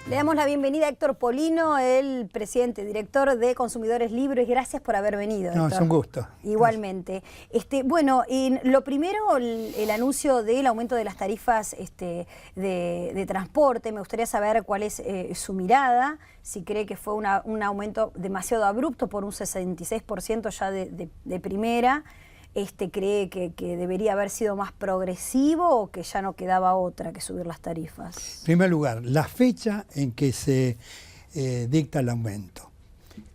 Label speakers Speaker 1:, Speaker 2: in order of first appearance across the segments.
Speaker 1: Le damos la bienvenida a Héctor Polino, el presidente, director de Consumidores Libres. Gracias por haber venido,
Speaker 2: No,
Speaker 1: Héctor.
Speaker 2: es un gusto.
Speaker 1: Igualmente. Bueno, lo primero, el anuncio del aumento de las tarifas de transporte. Me gustaría saber cuál es su mirada, si cree que fue un aumento demasiado abrupto por un 66% ya de primera. ¿Cree que debería haber sido más progresivo o que ya no quedaba otra que subir las tarifas?
Speaker 2: En primer lugar, la fecha en que se dicta el aumento.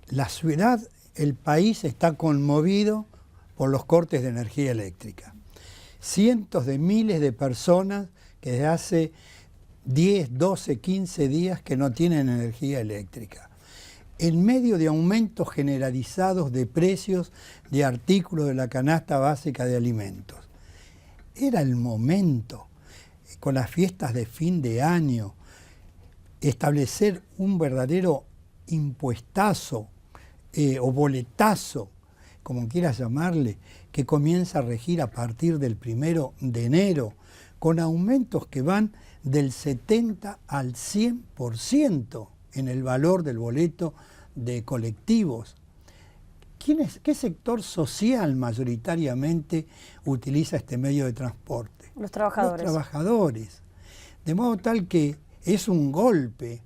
Speaker 2: La ciudad, el país está conmovido por los cortes de energía eléctrica. Cientos de miles de personas que desde hace 10, 12, 15 días que no tienen energía eléctrica. En medio de aumentos generalizados de precios de artículos de la canasta básica de alimentos. Era el momento, con las fiestas de fin de año, establecer un verdadero impuestazo o boletazo, como quieras llamarle, que comienza a regir a partir del 1 de enero, con aumentos que van del 70 al 100% en el valor del boleto de colectivos. ¿Qué sector social mayoritariamente utiliza este medio de transporte?
Speaker 1: Los trabajadores.
Speaker 2: Los trabajadores. De modo tal que es un golpe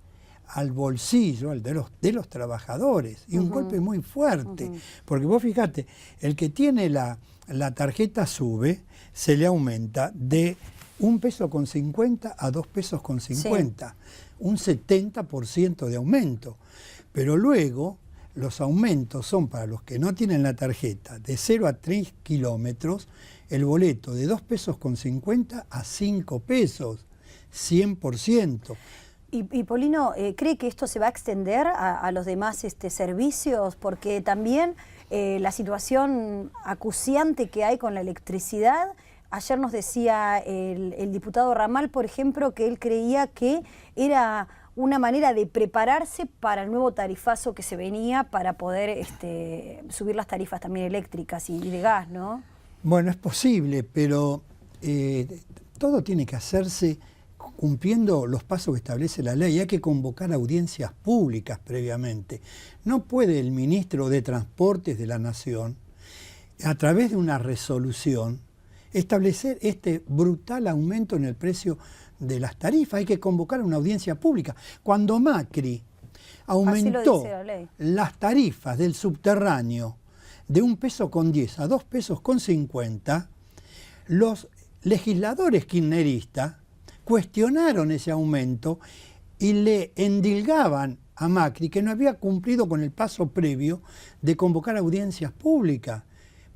Speaker 2: al bolsillo de los trabajadores, y un golpe muy fuerte. Porque vos fíjate, el que tiene la tarjeta SUBE se le aumenta de 1,50 pesos a 2,50 pesos. Sí. Un 70% de aumento. Pero luego los aumentos son para los que no tienen la tarjeta de 0 a 3 kilómetros, el boleto de 2,50 pesos a 5 pesos, 100%.
Speaker 1: Y Polino, ¿cree que esto se va a extender a los demás servicios? Porque también la situación acuciante que hay con la electricidad. Ayer nos decía el diputado Ramal, por ejemplo, que él creía que era una manera de prepararse para el nuevo tarifazo que se venía para poder subir las tarifas también eléctricas y de gas, ¿no?
Speaker 2: Bueno, es posible, pero todo tiene que hacerse cumpliendo los pasos que establece la ley. Hay que convocar audiencias públicas previamente. No puede el ministro de Transportes de la Nación, a través de una resolución, establecer este brutal aumento en el precio de las tarifas. Hay que convocar una audiencia pública. Cuando Macri aumentó las tarifas del subterráneo de 1,10 pesos a 2,50 pesos, los legisladores kirchneristas cuestionaron ese aumento y le endilgaban a Macri que no había cumplido con el paso previo de convocar audiencias públicas,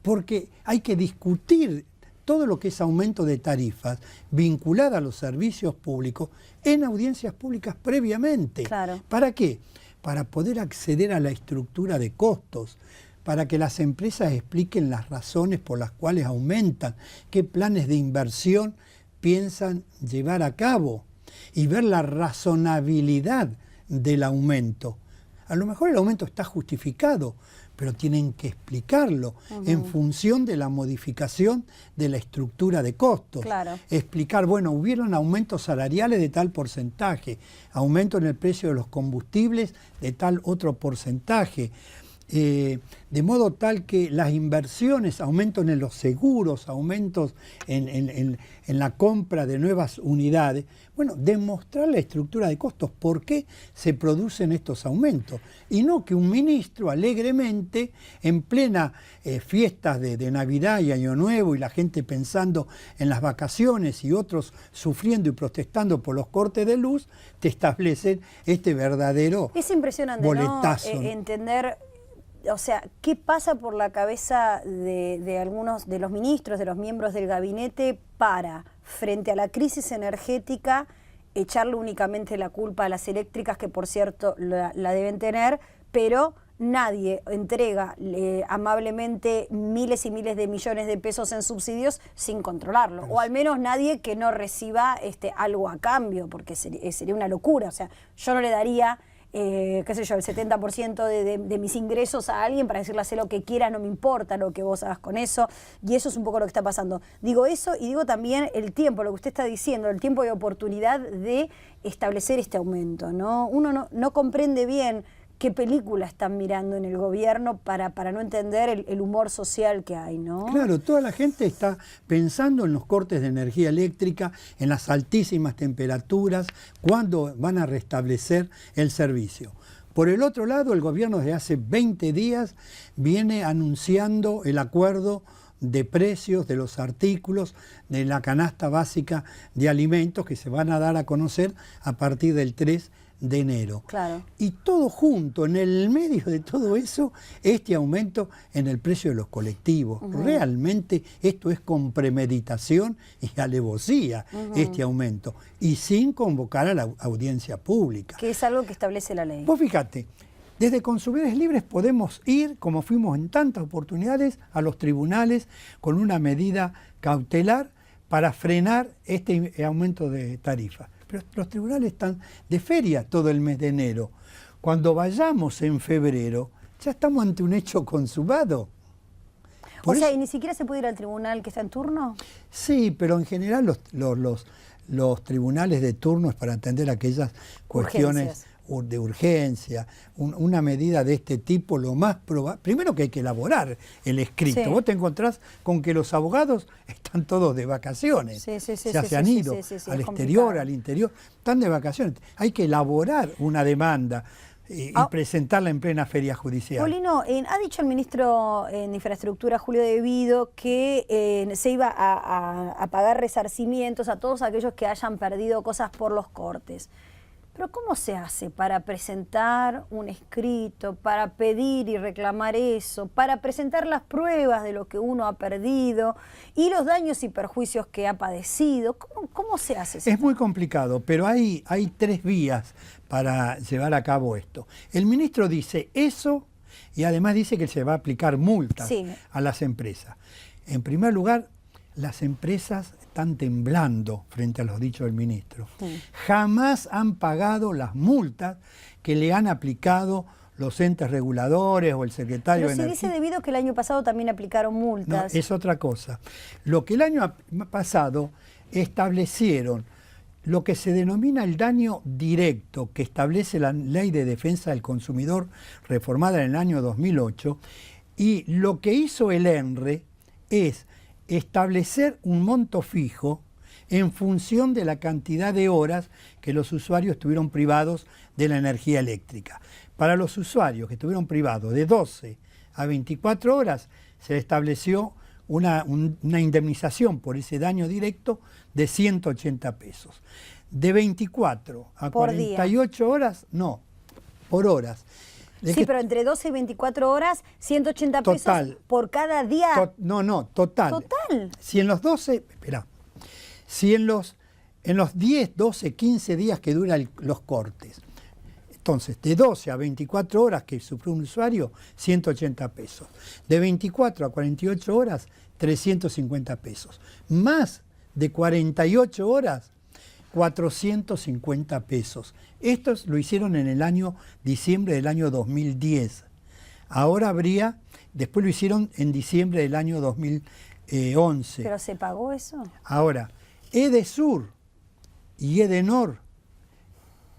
Speaker 2: porque hay que discutir todo lo que es aumento de tarifas vinculada a los servicios públicos en audiencias públicas previamente.
Speaker 1: Claro.
Speaker 2: ¿Para qué? Para poder acceder a la estructura de costos, para que las empresas expliquen las razones por las cuales aumentan, qué planes de inversión piensan llevar a cabo y ver la razonabilidad del aumento. A lo mejor el aumento está justificado, pero tienen que explicarlo en función de la modificación de la estructura de costos.
Speaker 1: Claro.
Speaker 2: Explicar, bueno, hubieron aumentos salariales de tal porcentaje, aumento en el precio de los combustibles de tal otro porcentaje, de modo tal que las inversiones, aumentos en los seguros, aumentos en la compra de nuevas unidades. Bueno, demostrar la estructura de costos, por qué se producen estos aumentos. Y no que un ministro alegremente, en plena fiestas de Navidad y Año Nuevo, y la gente pensando en las vacaciones y otros sufriendo y protestando por los cortes de luz, te establecen este verdadero
Speaker 1: es impresionante,
Speaker 2: boletazo.
Speaker 1: ¿no? Entender. O sea, ¿qué pasa por la cabeza de algunos de los ministros, de los miembros del gabinete para, frente a la crisis energética, echarle únicamente la culpa a las eléctricas, que por cierto la deben tener, pero nadie entrega amablemente miles y miles de millones de pesos en subsidios sin controlarlo? O al menos nadie que no reciba algo a cambio, porque sería una locura. O sea, yo no le daría qué sé yo, el 70% de mis ingresos a alguien para decirle hacer lo que quieras, no me importa lo que vos hagas con eso, y eso es un poco lo que está pasando. Digo eso y digo también el tiempo, lo que usted está diciendo, el tiempo de oportunidad de establecer este aumento, ¿no? Uno no comprende bien qué película están mirando en el gobierno para no entender el humor social que hay, ¿no?
Speaker 2: Claro, toda la gente está pensando en los cortes de energía eléctrica, en las altísimas temperaturas, cuándo van a restablecer el servicio. Por el otro lado, el gobierno desde hace 20 días viene anunciando el acuerdo de precios de los artículos de la canasta básica de alimentos que se van a dar a conocer a partir del 3 de enero.
Speaker 1: Claro.
Speaker 2: Y todo junto, en el medio de todo eso, este aumento en el precio de los colectivos. Realmente esto es con premeditación y alevosía, este aumento, y sin convocar a la audiencia pública.
Speaker 1: Que es algo que establece la ley.
Speaker 2: Vos fíjate, desde Consumidores Libres podemos ir, como fuimos en tantas oportunidades, a los tribunales con una medida cautelar para frenar este aumento de tarifa. Pero los tribunales están de feria todo el mes de enero. Cuando vayamos en febrero, ya estamos ante un hecho consumado.
Speaker 1: O sea, ¿y ni siquiera se puede ir al tribunal que está en turno?
Speaker 2: Sí, pero en general los tribunales de turno es para atender aquellas cuestiones de urgencia. Una medida de este tipo, lo más probable, primero que hay que elaborar el escrito.
Speaker 1: Sí.
Speaker 2: Vos te encontrás con que los abogados están todos de vacaciones. Se han ido al exterior, al interior, están de vacaciones. Hay que elaborar una demanda y presentarla en plena feria judicial.
Speaker 1: Paulino, ha dicho el ministro de Infraestructura, Julio De Vido, que se iba a pagar resarcimientos a todos aquellos que hayan perdido cosas por los cortes. Pero ¿cómo se hace para presentar un escrito, para pedir y reclamar eso, para presentar las pruebas de lo que uno ha perdido y los daños y perjuicios que ha padecido? ¿Cómo se hace eso?
Speaker 2: Es muy complicado, pero hay 3 vías para llevar a cabo esto. El ministro dice eso y además dice que se va a aplicar multas a las empresas. En primer lugar, las empresas están temblando frente a los dichos del ministro. Jamás han pagado las multas que le han aplicado los entes reguladores o el secretario de Energía.
Speaker 1: Pero se dice debido a que el año pasado también aplicaron multas.
Speaker 2: No, es otra cosa. Lo que el año pasado establecieron lo que se denomina el daño directo, que establece la Ley de Defensa del Consumidor reformada en el año 2008, y lo que hizo el ENRE es establecer un monto fijo en función de la cantidad de horas que los usuarios estuvieron privados de la energía eléctrica. Para los usuarios que estuvieron privados de 12 a 24 horas, se estableció una indemnización por ese daño directo de 180 pesos. De 24 a 48 horas, no, por horas.
Speaker 1: Sí, pero entre 12 y 24 horas, 180 pesos por cada día.
Speaker 2: No, total.
Speaker 1: ¿Total?
Speaker 2: Si en los 12, espera, si en los 10, 12, 15 días que duran los cortes, entonces de 12 a 24 horas que sufrió un usuario, 180 pesos. De 24 a 48 horas, 350 pesos. Más de 48 horas, 450 pesos. Estos lo hicieron en el año diciembre del año 2010. Ahora después lo hicieron en diciembre del año 2011.
Speaker 1: ¿Pero se pagó eso?
Speaker 2: Ahora, Edesur y Edenor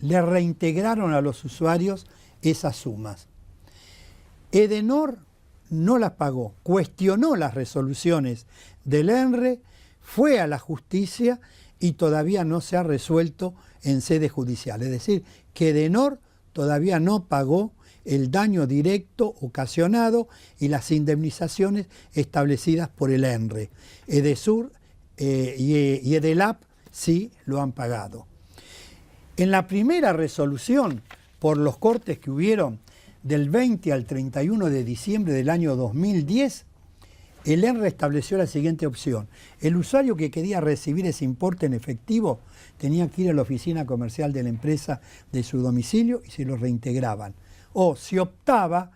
Speaker 2: le reintegraron a los usuarios esas sumas. Edenor no las pagó, cuestionó las resoluciones del ENRE, fue a la justicia y todavía no se ha resuelto en sede judicial. Es decir, que Edenor todavía no pagó el daño directo ocasionado y las indemnizaciones establecidas por el ENRE. Edesur y Edelap sí lo han pagado. En la primera resolución, por los cortes que hubieron del 20 al 31 de diciembre del año 2010, el ENRE estableció la siguiente opción. El usuario que quería recibir ese importe en efectivo tenía que ir a la oficina comercial de la empresa de su domicilio y se lo reintegraban. O se optaba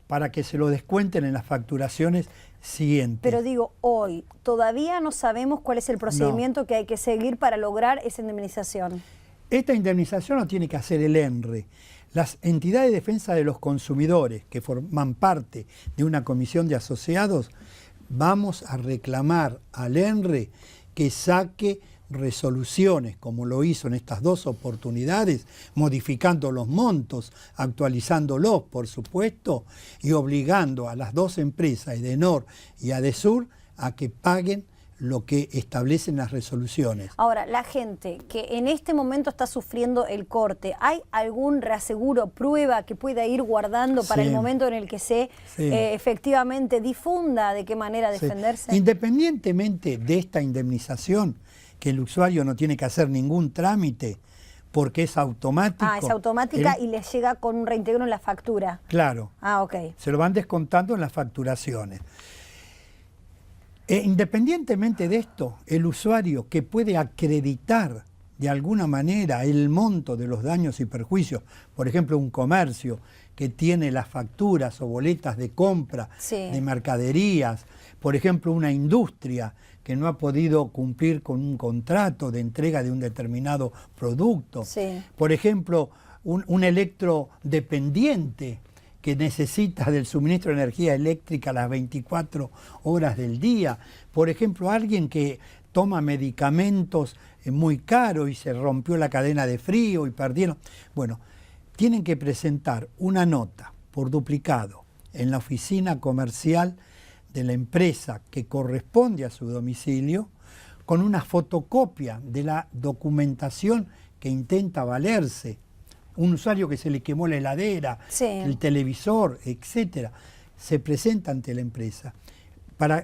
Speaker 2: para que se lo descuenten en las facturaciones siguientes.
Speaker 1: Pero digo, hoy todavía no sabemos cuál es el procedimiento que hay que seguir para lograr esa indemnización.
Speaker 2: Esta indemnización lo tiene que hacer el ENRE. Las entidades de defensa de los consumidores que forman parte de una comisión de asociados, vamos a reclamar al ENRE que saque resoluciones, como lo hizo en estas dos oportunidades, modificando los montos, actualizándolos, por supuesto, y obligando a las dos empresas, Edenor y Adesur, a que paguen lo que establecen las resoluciones.
Speaker 1: Ahora, la gente que en este momento está sufriendo el corte, ¿hay algún reaseguro, prueba que pueda ir guardando para el momento en el que se efectivamente difunda de qué manera defenderse?
Speaker 2: Independientemente de esta indemnización, que el usuario no tiene que hacer ningún trámite porque es automático.
Speaker 1: Ah, es automática y les llega con un reintegro en la factura.
Speaker 2: Claro.
Speaker 1: Ah, ok.
Speaker 2: Se lo van descontando en las facturaciones. Independientemente de esto, el usuario que puede acreditar de alguna manera el monto de los daños y perjuicios, por ejemplo, un comercio que tiene las facturas o boletas de compra de mercaderías, por ejemplo, una industria que no ha podido cumplir con un contrato de entrega de un determinado producto, por ejemplo, un electrodependiente que necesita del suministro de energía eléctrica las 24 horas del día, por ejemplo, alguien que toma medicamentos muy caros y se rompió la cadena de frío y perdieron. Bueno, tienen que presentar una nota por duplicado en la oficina comercial de la empresa que corresponde a su domicilio, con una fotocopia de la documentación que intenta valerse. Un usuario que se le quemó la heladera, el televisor, etcétera, se presenta ante la empresa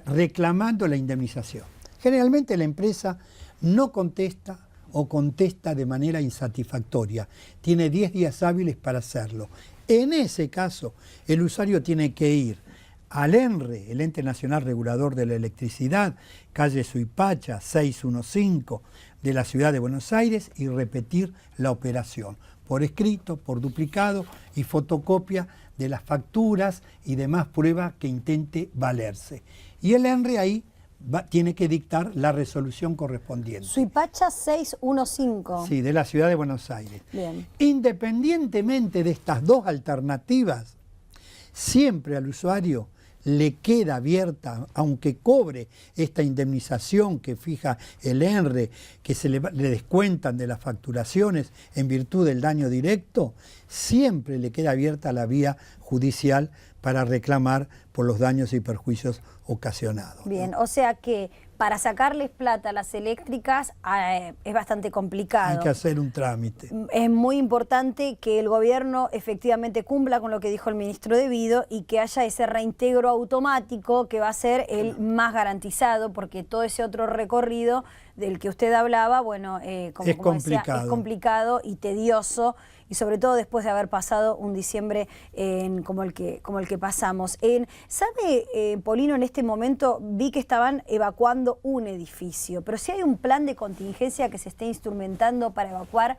Speaker 2: reclamando la indemnización. Generalmente la empresa no contesta o contesta de manera insatisfactoria. Tiene 10 días hábiles para hacerlo. En ese caso, el usuario tiene que ir al ENRE, el Ente Nacional Regulador de la Electricidad, calle Suipacha 615 de la Ciudad de Buenos Aires, y repetir la operación por escrito, por duplicado y fotocopia de las facturas y demás pruebas que intente valerse. Y el ENRE ahí tiene que dictar la resolución correspondiente.
Speaker 1: Suipacha 615.
Speaker 2: Sí, de la Ciudad de Buenos Aires.
Speaker 1: Bien.
Speaker 2: Independientemente de estas dos alternativas, siempre al usuario le queda abierta, aunque cobre esta indemnización que fija el ENRE, que le descuentan de las facturaciones en virtud del daño directo, siempre le queda abierta la vía judicial para reclamar por los daños y perjuicios ocasionados.
Speaker 1: Bien, ¿no? O sea que para sacarles plata a las eléctricas es bastante complicado.
Speaker 2: Hay que hacer un trámite.
Speaker 1: Es muy importante que el gobierno efectivamente cumpla con lo que dijo el ministro Devido y que haya ese reintegro automático que va a ser el más garantizado, porque todo ese otro recorrido del que usted hablaba, bueno, como decía, es complicado y tedioso, y sobre todo después de haber pasado un diciembre como el que pasamos. ¿Sabe, Polino, en este momento vi que estaban evacuando un edificio, pero si hay un plan de contingencia que se esté instrumentando para evacuar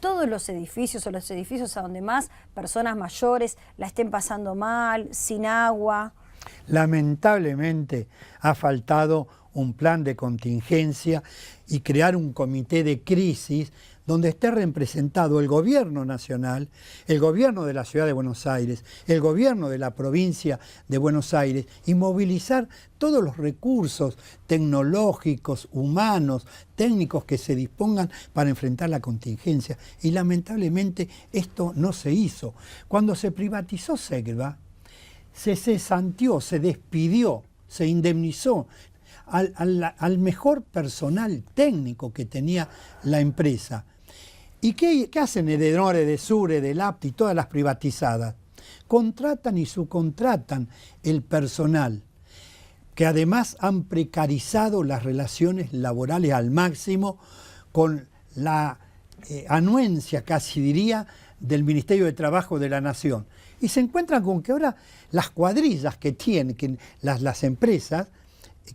Speaker 1: todos los edificios o los edificios a donde más personas mayores la estén pasando mal, sin agua?
Speaker 2: Lamentablemente ha faltado un plan de contingencia y crear un comité de crisis donde esté representado el gobierno nacional, el gobierno de la Ciudad de Buenos Aires, el gobierno de la provincia de Buenos Aires, y movilizar todos los recursos tecnológicos, humanos, técnicos que se dispongan para enfrentar la contingencia. Y lamentablemente esto no se hizo. Cuando se privatizó Segva, se cesanteó, se despidió, se indemnizó al mejor personal técnico que tenía la empresa. ¿Y qué hacen Edenor, Edesur, Edelapti y todas las privatizadas? Contratan y subcontratan el personal, que además han precarizado las relaciones laborales al máximo, con la anuencia, casi diría, del Ministerio de Trabajo de la Nación. Y se encuentran con que ahora las cuadrillas que tienen las empresas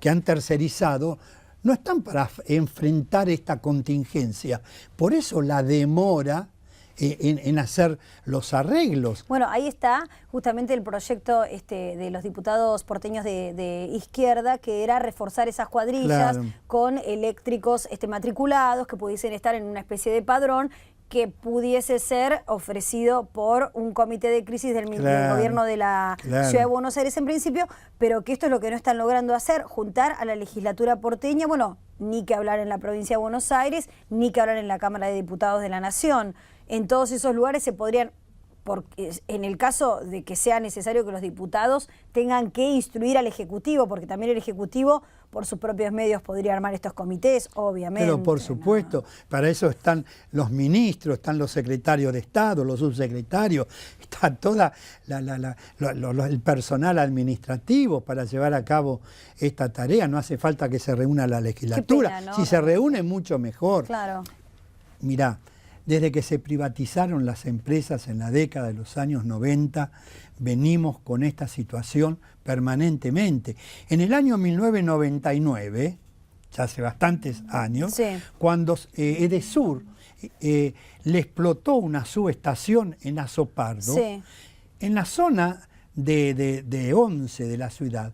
Speaker 2: que han tercerizado no están para enfrentar esta contingencia. Por eso la demora en hacer los arreglos.
Speaker 1: Bueno, ahí está justamente el proyecto de los diputados porteños de izquierda, que era reforzar esas cuadrillas con eléctricos matriculados que pudiesen estar en una especie de padrón que pudiese ser ofrecido por un comité de crisis del gobierno de la Ciudad de Buenos Aires en principio, pero que esto es lo que no están logrando hacer, juntar a la legislatura porteña, bueno, ni que hablar en la provincia de Buenos Aires, ni que hablar en la Cámara de Diputados de la Nación. En todos esos lugares se podrían, en el caso de que sea necesario que los diputados tengan que instruir al Ejecutivo, porque también el Ejecutivo por sus propios medios podría armar estos comités, obviamente.
Speaker 2: Pero por supuesto, para eso están los ministros, están los secretarios de Estado, los subsecretarios, está toda el personal administrativo para llevar a cabo esta tarea. No hace falta que se reúna la legislatura.
Speaker 1: Qué pena, ¿no?
Speaker 2: Si se reúne, mucho mejor.
Speaker 1: Claro.
Speaker 2: Mirá, desde que se privatizaron las empresas en la década de los años 90, venimos con esta situación permanentemente. En el año 1999, ya hace bastantes años, cuando Edesur le explotó una subestación en Azopardo, en la zona de Once de la ciudad,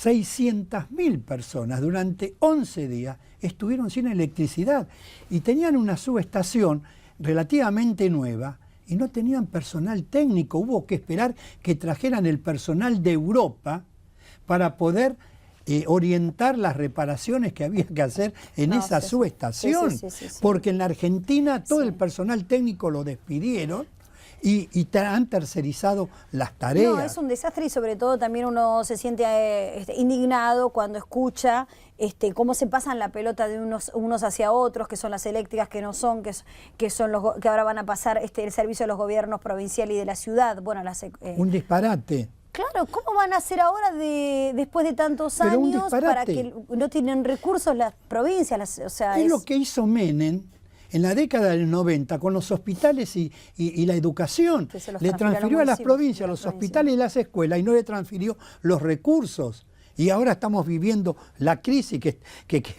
Speaker 2: 600.000 personas durante 11 días estuvieron sin electricidad y tenían una subestación relativamente nueva y no tenían personal técnico. Hubo que esperar que trajeran el personal de Europa para poder orientar las reparaciones que había que hacer en esa subestación. Porque en la Argentina todo el personal técnico lo despidieron y han tercerizado las tareas.
Speaker 1: No, es un desastre y sobre todo también uno se siente indignado cuando escucha cómo se pasan la pelota de unos hacia otros, que son las eléctricas, que no son, que son los que ahora van a pasar el servicio de los gobiernos provincial y de la ciudad. Bueno,
Speaker 2: un disparate.
Speaker 1: Claro, ¿cómo van a hacer ahora después de tantos años para que no tienen recursos las provincias?
Speaker 2: Es lo que hizo Menem en la década del 90 con los hospitales y la educación. Le transfirió a las provincias, a los hospitales y las escuelas y no le transfirió los recursos. Y ahora estamos viviendo la crisis que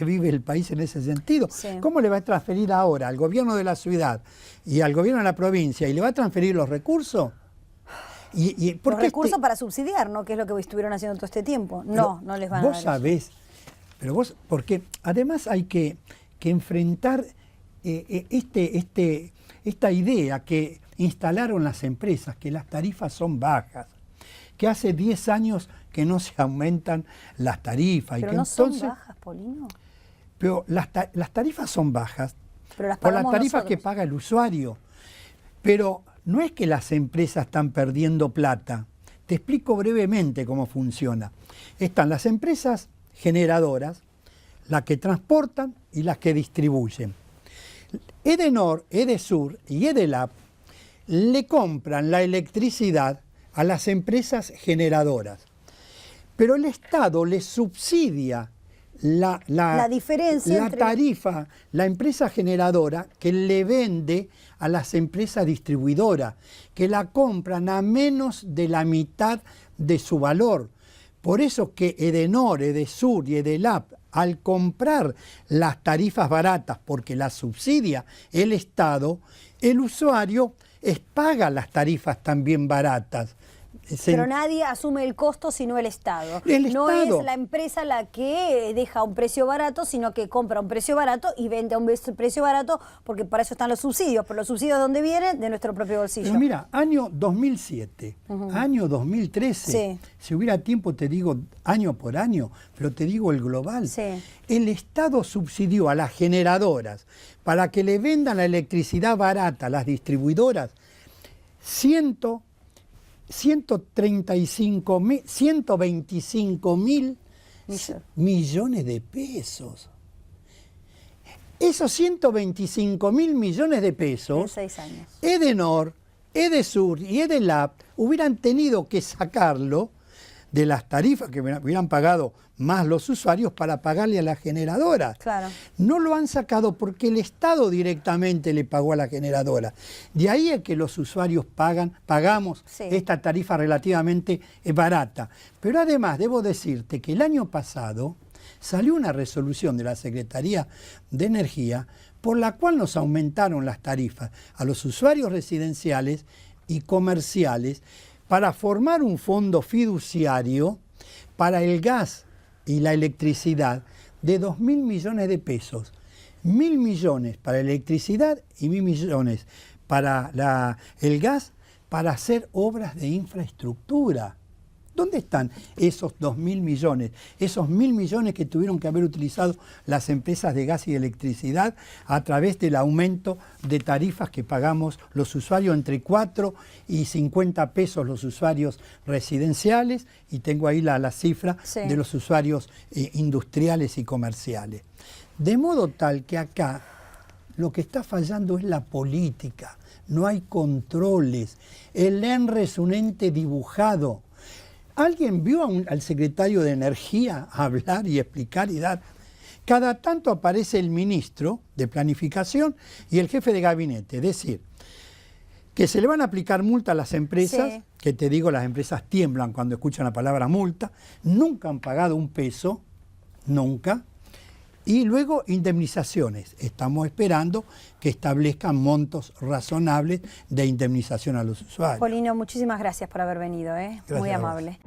Speaker 2: vive el país en ese sentido. ¿Cómo le va a transferir ahora al gobierno de la ciudad y al gobierno de la provincia y le va a transferir los recursos?
Speaker 1: Los recursos para subsidiar, ¿no? Que es lo que estuvieron haciendo todo este tiempo. No les van a dar.
Speaker 2: Vos sabés, porque además hay que enfrentar esta idea que instalaron las empresas, que las tarifas son bajas, que hace 10 años que no se aumentan las tarifas.
Speaker 1: Pero no son bajas, Polino.
Speaker 2: Pero las tarifas son bajas
Speaker 1: pero
Speaker 2: por las tarifas que paga el usuario. Pero no es que las empresas están perdiendo plata. Te explico brevemente cómo funciona. Están las empresas generadoras, las que transportan y las que distribuyen. Edenor, Edesur y Edelap le compran la electricidad a las empresas generadoras, pero el Estado le subsidia la
Speaker 1: diferencia entre
Speaker 2: tarifa, la empresa generadora que le vende a las empresas distribuidoras, que la compran a menos de la mitad de su valor. Por eso que Edenor, Edesur y Edelap, al comprar las tarifas baratas, porque las subsidia el Estado, el usuario paga las tarifas también baratas.
Speaker 1: Pero nadie asume el costo sino el Estado. No es la empresa la que deja un precio barato, sino que compra un precio barato y vende a un precio barato, porque para eso están los subsidios. Pero los subsidios, ¿de dónde vienen? De nuestro propio bolsillo.
Speaker 2: Pero mira, año 2007, año 2013, si hubiera tiempo te digo año por año, pero te digo el global. El Estado subsidió a las generadoras para que le vendan la electricidad barata a las distribuidoras 125 mil millones de pesos. Esos 125 mil millones de pesos,
Speaker 1: en 6 años.
Speaker 2: Edenor, Edesur y Edelap hubieran tenido que sacarlo de las tarifas que hubieran pagado más los usuarios para pagarle a las generadoras.
Speaker 1: Claro.
Speaker 2: No lo han sacado porque el Estado directamente le pagó a la generadora. De ahí es que los usuarios pagamos esta tarifa relativamente barata. Pero además debo decirte que el año pasado salió una resolución de la Secretaría de Energía por la cual nos aumentaron las tarifas a los usuarios residenciales y comerciales para formar un fondo fiduciario para el gas y la electricidad de 2.000 millones de pesos. 1.000 millones para electricidad y 1.000 millones para el gas para hacer obras de infraestructura. ¿Dónde están esos 2.000 millones? Esos 1.000 millones que tuvieron que haber utilizado las empresas de gas y electricidad a través del aumento de tarifas que pagamos los usuarios, entre 4 y 50 pesos los usuarios residenciales, y tengo ahí la cifra de los usuarios industriales y comerciales. De modo tal que acá lo que está fallando es la política, no hay controles. El ENRE es un ente dibujado. ¿Alguien vio al secretario de Energía hablar y explicar y dar? Cada tanto aparece el ministro de Planificación y el jefe de gabinete. Es decir, que se le van a aplicar multas a las empresas, sí, que te digo, las empresas tiemblan cuando escuchan la palabra multa, nunca han pagado un peso, nunca. Y luego indemnizaciones. Estamos esperando que establezcan montos razonables de indemnización a los usuarios.
Speaker 1: Polino, muchísimas gracias por haber venido, muy amable.